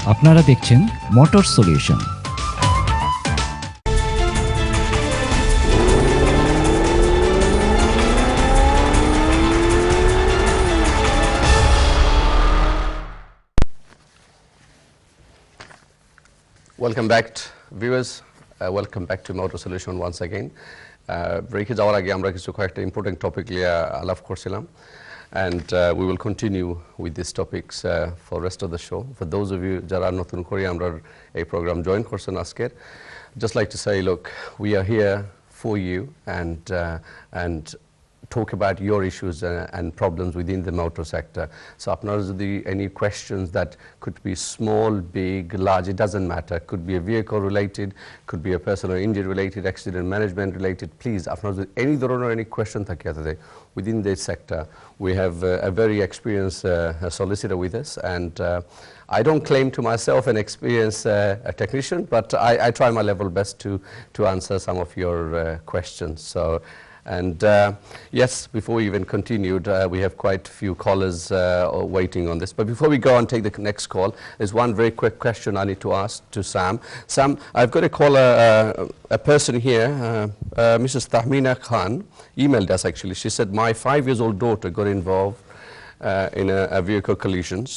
আপনারা দেখছেন motor solution. Welcome back, viewers. Welcome back to Motor Solution once again. Break যাওয়ার আগে আমরা কিছু কয়েকটা important topic নিয়ে আলাপ করছিলাম, and we will continue with these topics for rest of the show. For those of you যারা নতুন করে আমরা এই program join করছেন আজকের, just like to say, look, we are here for you and talk about your issues and problems within the motor sector. So আপনারা যদি any questions that could be small, big, large, it doesn't matter. Could be a vehicle related, could be a personal injury related, accident management related. Please, আপনারা যদি any ধরনের any question থাকে তাতে within this sector, we have a very experienced solicitor with us, and I don't claim to myself an experienced technician, but I try my level best to answer some of your questions. So. And yes, before we even continued, we have quite a few callers waiting on this. But before we go and take the next call, there's one very quick question I need to ask to Sam. Sam, I've got a caller, a person here, Mrs. Tahmina Khan, emailed us actually. She said, my 5-year-old daughter got involved in a vehicle collisions,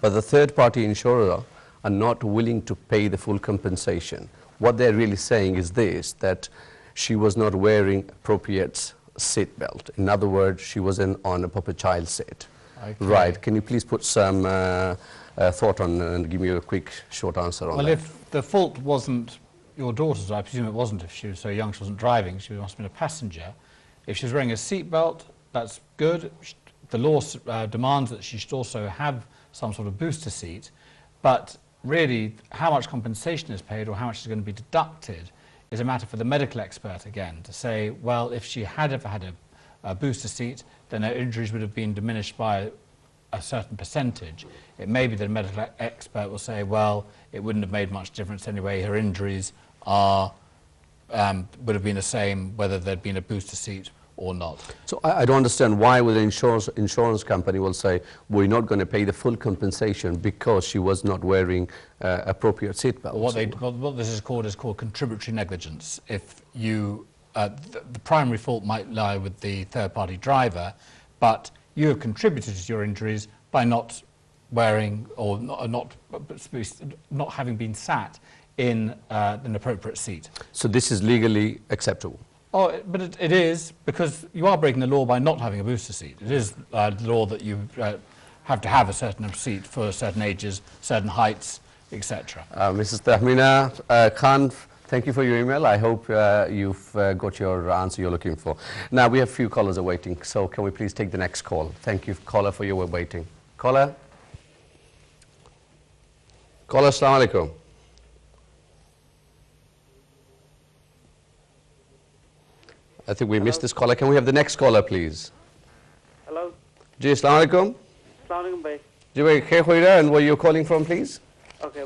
but the third-party insurer are not willing to pay the full compensation. What they're really saying is this, that she was not wearing appropriate seat belt. In other words, she wasn't on a proper child seat. Okay. Right. Can you please put some thought on and give me a quick, short answer on that? Well, if the fault wasn't your daughter's, I presume it wasn't if she was so young she wasn't driving, she must have been a passenger. If she was wearing a seat belt, that's good. The law demands that she should also have some sort of booster seat, but really how much compensation is paid or how much is going to be deducted is a matter for the medical expert again to say, well, if she had ever had a booster seat, then her injuries would have been diminished by a certain percentage. It may be that a medical expert will say, well, it wouldn't have made much difference anyway, her injuries would have been the same whether there'd been a booster seat or not. So I don't understand why would the insurance company will say, we're not going to pay the full compensation because she was not wearing appropriate seat belts. What this is called contributory negligence. If you, the primary fault might lie with the third-party driver, but you have contributed to your injuries by not wearing or not having been sat in an appropriate seat. So this is legally acceptable? Oh, but it is, because you are breaking the law by not having a booster seat. It is the law that you have to have a certain seat for certain ages, certain heights, etc. Mrs. Tahmina Khan, thank you for your email. I hope you've got your answer you're looking for. Now, we have a few callers are waiting, so can we please take the next call? Thank you, caller, for your waiting. Caller? Caller, assalamu alaikum. I think we missed this caller. Can we have the next caller, please? Hello. Ji, assalamu alaikum. Assalamu alaikum, bhai. Ji, bhai, khe khoira, and where you're calling from, please? Okay,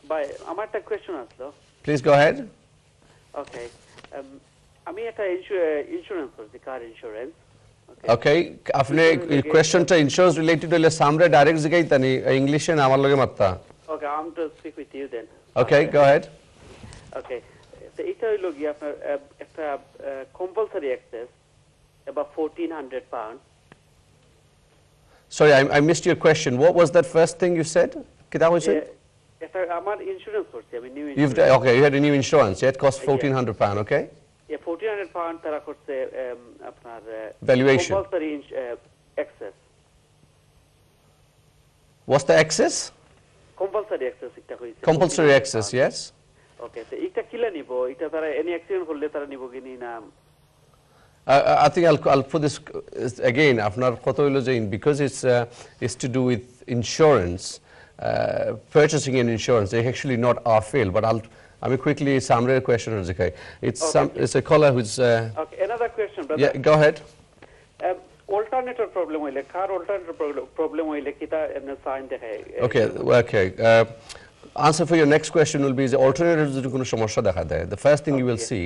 bhai, amar একটা question aslo. Please go ahead. Okay. আমি একটা insurance করছি, car insurance. Okay. আপনি questionটা insurance related হলে সামনে direct জিগাইতানি ইংলিশে না আমার লগে মাত্তা? Okay, I'm to speak with you then. Okay, go ahead. Okay. So এটা হইলো কি আপনার একটা compulsory access about £1,400. Sorry, I missed your question. What was that first thing you said? Kita hoyse? এটা আমার insurance করছি, আমি new insurance. Okay, you had a new insurance. Yeah, it cost £1,400, okay? Yeah, £1,400 তারা করছে আপনার valuation. Compulsory access. What's the access? Compulsory access এটা হইছে. Compulsory access, yes. Okay, so এটা কিলা নিবো? এটা তারা any accident হলে তারা নিবো কিনি না? I think I'll put this again. আপনার কথা হলো যে because it's to do with insurance, purchasing an insurance. They actually not our field, but I'll quickly summary the question. It's a caller who's. Okay, another question, brother. Yeah, go ahead. Alternator problem হইলে, car alternator problem হইলে কিটা এমন sign দেখায়? Okay. Answer for your next question will be the alternator যদি কোনো সমস্যা দেখা দেয়. The first thing you will see,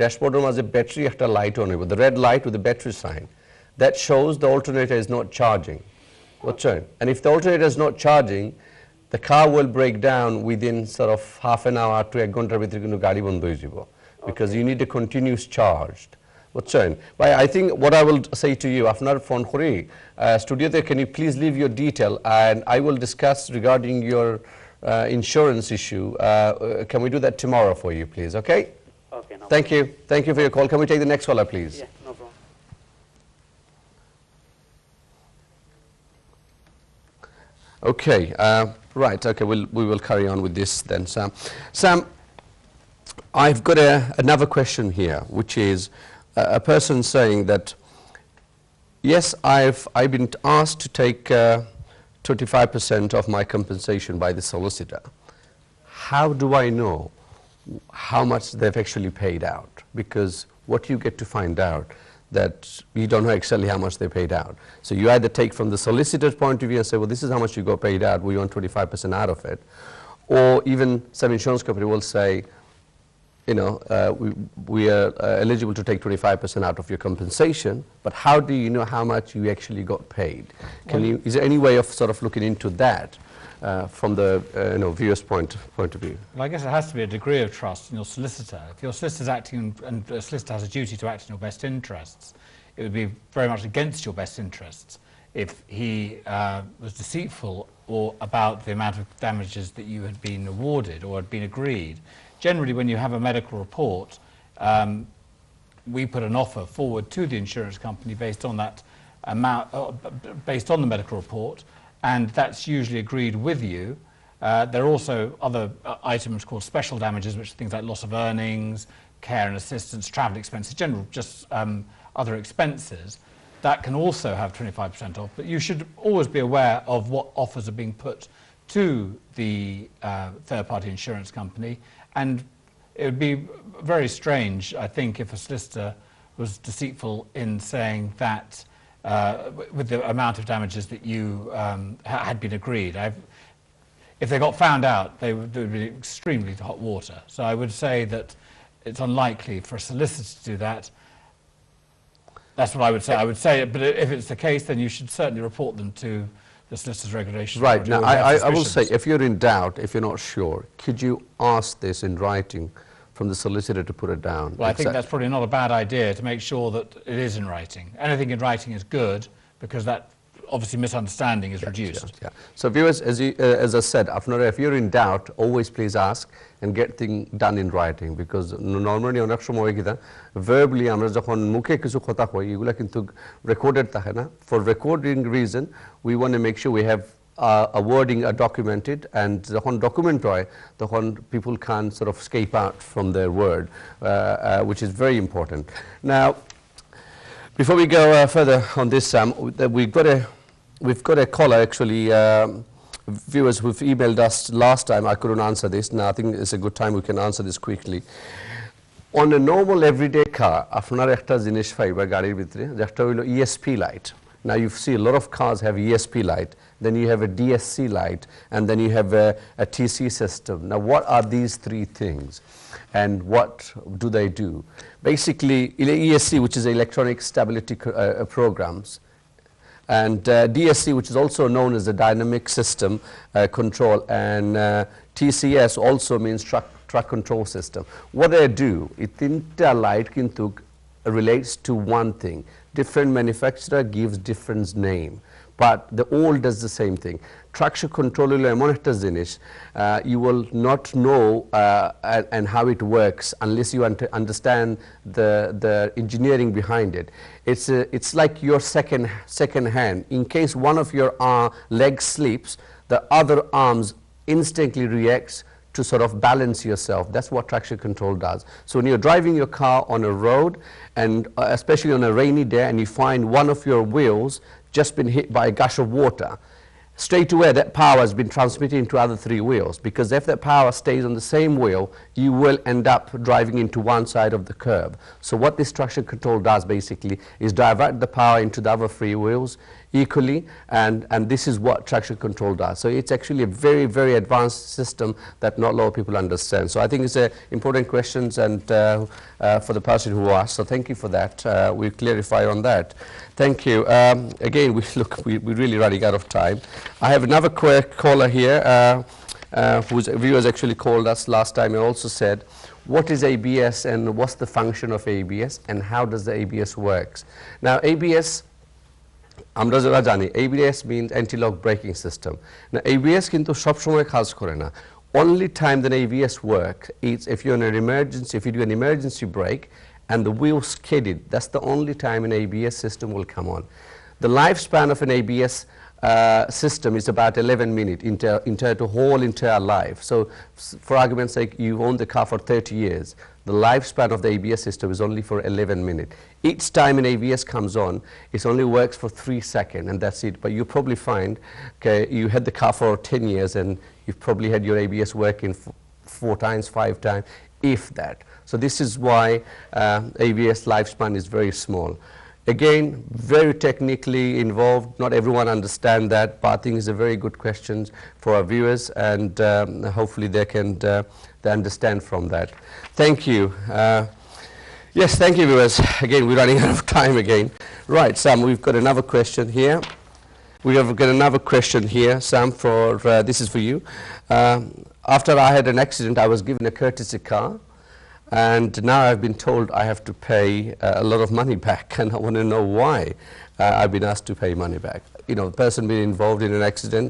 dashboard এর মাঝে battery একটা light on with the red light with the battery sign. That shows the alternator is not charging. And if the alternator is not charging, the car will break down within sort of half an hour to 1 ঘন্টার ভিতরে কিন্তু গাড়ি বন্ধ হয়ে যাব, because you need a continuous charge. বুঝছেন? But I think what I will say to you, আপনার phone করে স্টুডিওতে, can you please leave your detail and I will discuss regarding your insurance issue. Can we do that tomorrow for you, please? Okay? Okay, no Thank you. Thank you for your call. Can we take the next caller, please? Yeah, no problem. Okay, right, okay, we will carry on with this then, Sam. Sam, I've got another question here, which is a person saying that, yes, I've been asked to take 25% of my compensation by the solicitor. How do I know how much they've actually paid out? Because what you get to find out, that you don't know exactly how much they paid out. So you either take from the solicitor's point of view and say, well, this is how much you got paid out, we want 25% out of it. Or even some insurance company will say, you know, we are eligible to take 25% out of your compensation, but how do you know how much you actually got paid? Is there any way of sort of looking into that from the viewer's point of view? Well, I guess it has to be a degree of trust in your solicitor. If your solicitor is acting, and a solicitor has a duty to act in your best interests, it would be very much against your best interests if he was deceitful or about the amount of damages that you had been awarded or had been agreed. Generally, when you have a medical report, we put an offer forward to the insurance company based on that amount, based on the medical report, and that's usually agreed with you. There are also other items called special damages, which are things like loss of earnings, care and assistance, travel expenses, general just other expenses. That can also have 25% off, but you should always be aware of what offers are being put to the third-party insurance company, and it would be very strange, I think, if a solicitor was deceitful in saying that with the amount of damages that you had been agreed. If they got found out, they would be extremely hot water. So I would say that it's unlikely for a solicitor to do that. That's what I would say. I would say, but if it's the case, then you should certainly report them to the solicitor's regulations. Right. Now, I will say, if you're in doubt, if you're not sure, could you ask this in writing from the solicitor to put it down? Well, I think that's probably not a bad idea, to make sure that it is in writing. Anything in writing is good, because that obviously misunderstanding is reduced. Yeah. So viewers, as I said, if you're in doubt, always please ask and get things done in writing, because normally অনেক সময় কি verbally আমরা যখন মুখে কিছু কথা কই এগুলা কিন্তু recorded থাকে না. For recording reason, we want to make sure we have a wording documented, and যখন document হয় তখন people can sort of escape out from their word, which is very important. Now, before we go further on this, Sam, we've got a caller actually. Viewers who've emailed us last time, I couldn't answer this. Now I think it's a good time we can answer this quickly. On a normal everyday car, আপনার একটা জিনিস পাইবা গাড়ির ভিতরে, যেটা হলো ESP light. Now you see a lot of cars have ESP light, then you have a DSC light, and then you have a TC system. Now what are these three things, and what do they do? Basically, ESC, which is electronic stability programs, and DSC, which is also known as the dynamic system control, and TCS also means truck control system. What they do, itinta light kintu relates to one thing. Different manufacturer gives different name, but the all does the same thing. Traction control you will not know and how it works unless you understand the engineering behind it. It's like your second hand. In case one of your legs slips, the other arms instantly reacts to sort of balance yourself. That's what traction control does. So when you're driving your car on a road, and especially on a rainy day, and you find one of your wheels just been hit by a gush of water, straight away that power has been transmitted into other three wheels, because if that power stays on the same wheel, you will end up driving into one side of the curb. So what this traction control does basically is divert the power into the other three wheels. equally, and this is what traction control does. So it's actually a very, very advanced system that not a lot of people understand. So I think it's important questions and for the person who asked. So thank you for that. We clarify on that. Thank you. Again, we're really running out of time. I have another caller here whose viewers actually called us last time and also said, what is ABS and what's the function of ABS and how does the ABS works? Now ABS, আমরা যারা জানি ABS means anti-lock braking system. Now ABS কিন্তু সব সময় কাজ করে না. Only time that ABS works is if you're in an emergency, if you do an emergency brake and the wheels skidded, that's the only time an ABS system will come on. The lifespan of an ABS system is about 11 minutes into the whole entire life. So for argument's sake, you own the car for 30 years. The lifespan of the ABS system is only for 11 minutes. Each time an ABS comes on, it only works for 3 seconds and that's it. But you probably find, okay, you had the car for 10 years and you've probably had your ABS working 4 times, 5 times, if that. So this is why ABS lifespan is very small. Again, very technically involved. Not everyone understands that, but I think it's a very good question for our viewers, and hopefully they can they understand from that. Thank you. Yes, thank you, viewers. Again, we're running out of time again. Right, Sam, we've got another question here. We have got another question here, Sam. For this is for you. After I had an accident, I was given a courtesy car. And now I've been told I have to pay a lot of money back, and I want to know why I've been asked to pay money back. You know, the person being involved in an accident,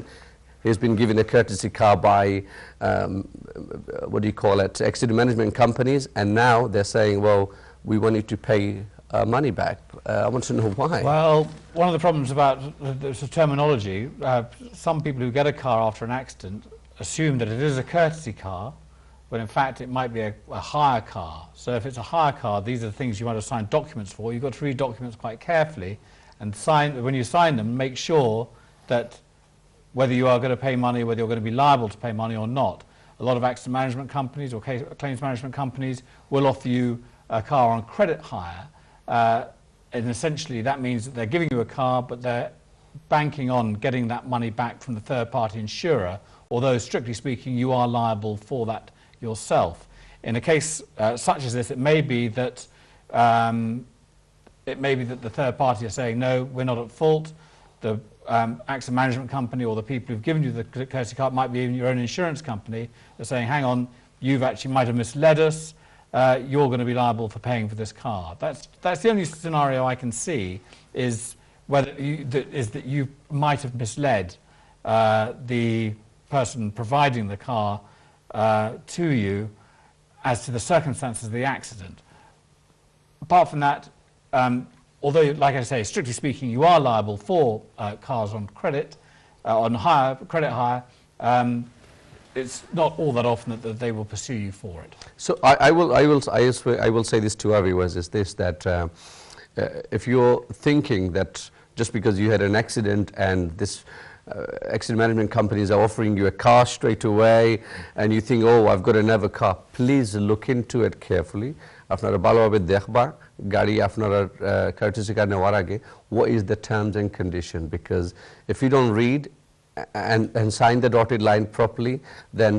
he's been given a courtesy car by, what do you call it, accident management companies, and now they're saying, well, we want you to pay money back. I want to know why. Well, one of the problems about the terminology, some people who get a car after an accident assume that it is a courtesy car, but in fact it might be a hire car. So if it's a hire car, these are the things you want to sign documents for. You've got to read documents quite carefully and when you sign them, make sure that whether you are going to pay money, whether you're going to be liable to pay money or not. A lot of accident management companies or claims management companies will offer you a car on credit hire, and essentially that means that they're giving you a car, but they're banking on getting that money back from the third-party insurer, although strictly speaking you are liable for that yourself. In a case such as this, it may be that the third party are saying, no, we're not at fault. The accident management company or the people who've given you the courtesy car, might be even your own insurance company, they're saying, hang on, you've actually might have misled us, you're going to be liable for paying for this car. That's the only scenario I can see, is whether that you might have misled the person providing the car to you as to the circumstances of the accident. Apart from that, although, like I say, strictly speaking, you are liable for cars on credit, credit hire, it's not all that often that they will pursue you for it. So I will say this to our viewers, is this, that if you're thinking that just because you had an accident and this accident management companies are offering you a car straight away and you think, oh, I've got another car, please look into it carefully. আপনারা ভালোভাবে দেখবা গাড়ি আপনারা courtesy car নেওয়ার আগে, what is the terms and condition, because if you don't read and sign the dotted line properly, then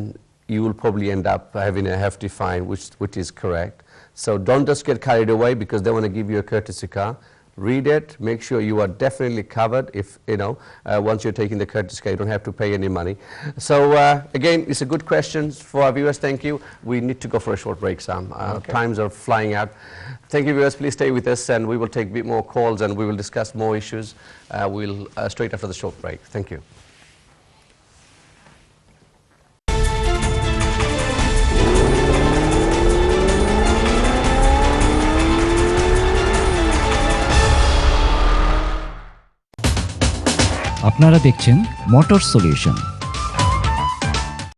you will probably end up having a hefty fine, which is correct. So don't just get carried away because they want to give you a courtesy car. Read it, make sure you are definitely covered. If you know, once you're taking the courtesy car, you don't have to pay any money. So again, it's a good question for our viewers. Thank you. We need to go for a short break, Sam. Times are flying out. Thank you, viewers. Please stay with us, and we will take a bit more calls, and we will discuss more issues. We'll straight after the short break. Thank you. আপনারা দেখছেন motor solution.